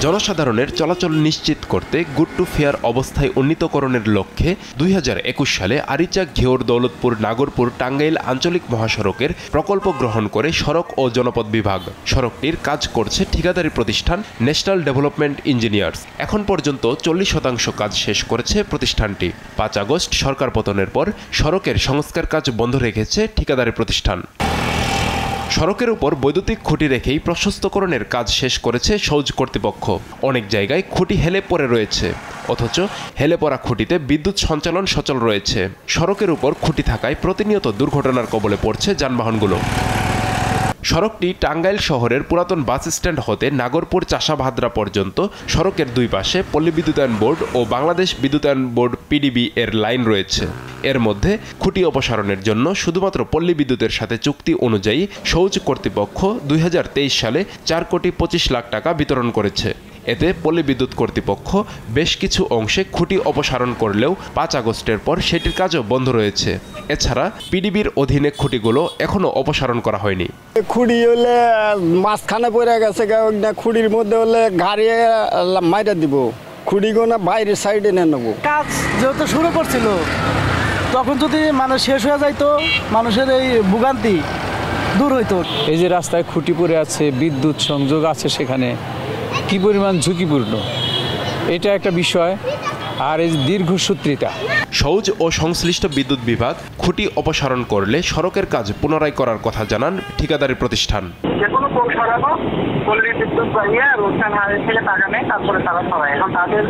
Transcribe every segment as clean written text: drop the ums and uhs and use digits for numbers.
জনসাধারণের চলাচল নিশ্চিত করতে গুড টু ফেয়ার অবস্থায় উন্নীতকরণের লক্ষ্যে 2021 সালে আরিচা ঘিওর দৌলতপুর নাগরপুর টাঙ্গাইল আঞ্চলিক মহাসড়কের প্রকল্প গ্রহণ করে সড়ক ও জনপথ বিভাগ। সড়কটির কাজ করছে ঠিকাদারি প্রতিষ্ঠান ন্যাশনাল ডেভেলপমেন্ট ইঞ্জিনিয়ার্স। এখন পর্যন্ত 40% কাজ শেষ করেছে প্রতিষ্ঠানটি। 5 আগস্ট সরকার পতনের পর সড়কের সংস্কার কাজ বন্ধ রেখেছে ঠিকাদারি প্রতিষ্ঠান। সড়কের উপর বৈদ্যুতিক খুঁটি রেখেই প্রশস্তকরণের কাজ শেষ করেছে সৌজ কর্তৃপক্ষ। অনেক জায়গায় খুঁটি হেলে পড়ে রয়েছে, অথচ হেলে পড়া খুঁটিতে বিদ্যুৎ সঞ্চালন সচল রয়েছে। সড়কের উপর খুঁটি থাকায় প্রতিনিয়ত দুর্ঘটনার কবলে পড়ছে যানবাহনগুলো। সড়কটি টাঙ্গাইল শহরের পুরাতন বাস স্ট্যান্ড হতে নাগরপুর চাষাভাদ্রা পর্যন্ত সড়কের দুই পাশে পল্লী বিদ্যুতায়ন বোর্ড ও বাংলাদেশ বিদ্যুতায়ন বোর্ড পিডিবি এর লাইন রয়েছে। এর মধ্যে খুঁটি অপসারণের জন্য শুধুমাত্র পল্লী বিদ্যুতের সাথে চুক্তি অনুযায়ী সৌজ কর্তৃপক্ষ 2023 সালে 4,25 লাখ টাকা বিতরণ করেছে। এতে পল্লী বিদ্যুৎ কর্তৃপক্ষ বেশ কিছু অংশে খুঁটি অপসারণ করলেও 5 আগস্টের পর সেটির কাজও বন্ধ রয়েছে। এছাড়া পিডিবির অধীনে খুঁটিগুলো এখনও অপসারণ করা হয়নি। খুঁড়ি হলে মাঝখানে পড়ে গেছে, খুঁড়ির মধ্যে হলে গাড়ি মাইরা দিব, খুঁড়িগুলো বাইরের সাইডে নিয়ে নেবো। কাজ যেহেতু শুরু করছিল, তখন যদি মানুষ শেষ হয়ে যাইতো, মানুষের এই ভোগান্তি দূর হইতো। এই যে রাস্তায় খুঁটি পড়ে আছে, বিদ্যুৎ সংযোগ আছে, সেখানে কি পরিমাণ ঝুঁকিপূর্ণ, এটা একটা বিষয়। আর এই দীর্ঘসূত্রিতা। সৌজ ও সংশ্লিষ্ট বিদ্যুৎ বিভাগ খুঁটি অপসারণ করলে সড়কের কাজ পুনরায় করার কথা জানান ঠিকাদারি প্রতিষ্ঠান। যেকোনো পোল সরানো, পল্লী বিদ্যুৎ বাহিয়া রোশন হারের ছেলে টাকা নেই, তারপরে তারা সবাই এখন তাদের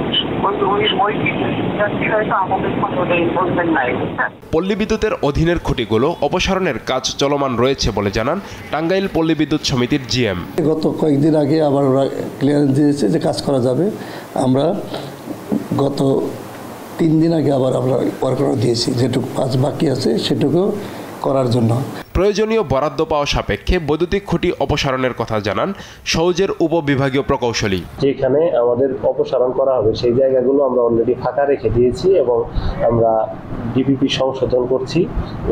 পল্লী বিদ্যুতের অধীনের খুঁটিগুলো অপসারণের কাজ চলমান রয়েছে বলে জানান টাঙ্গাইল পল্লী বিদ্যুৎ সমিতির জিএম। গত কয়েকদিন আগে আবার ওরা ক্লিয়ারেন্স দিয়েছে যে কাজ করা যাবে। আমরা গত 3 দিন আগে আবার আমরা ওয়ার্ক অর্ডার দিয়েছি, যেটুকু কাজ বাকি আছে সেটুকু করার জন্য। প্রয়োজনীয় বরাদ্দ পাওয়া সাপেক্ষে বৈদ্যুতিক খুঁটি অপসারণের কথা জানান সৌজের উপবিভাগীয় প্রকৌশলী। যেখানে আমাদের অপসারণ করা হবে সেই জায়গাগুলো আমরা অলরেডি ফাঁকা রেখে দিয়েছি এবং আমরা ডিপিপি সংশোধন করছি।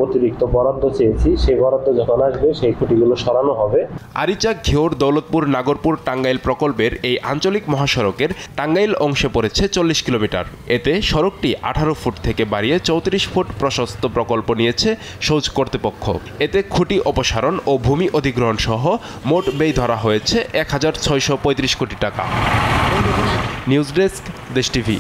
অতিরিক্ত বরাদ্দ চেয়েছি, সেই বরাদ্দ যখন আসবে সেই খুঁটিগুলো সরানো হবে। আরিচা ঘিওর দৌলতপুর নাগরপুর টাঙ্গাইল প্রকল্পের এই আঞ্চলিক মহাসড়কের টাঙ্গাইল অংশে পড়েছে 40 কিলোমিটার। এতে সড়কটি 18 ফুট থেকে বাড়িয়ে 34 ফুট প্রশস্ত প্রকল্প নিয়েছে সৌজ কর্তৃপক্ষ। এতে খুঁটি অপসারণ ও ভূমি অধিগ্রহণ সহ মোট ব্যয় ধরা হয়েছে 1,635 কোটি টাকা। নিউজ ডেস্ক, দেশ টিভি।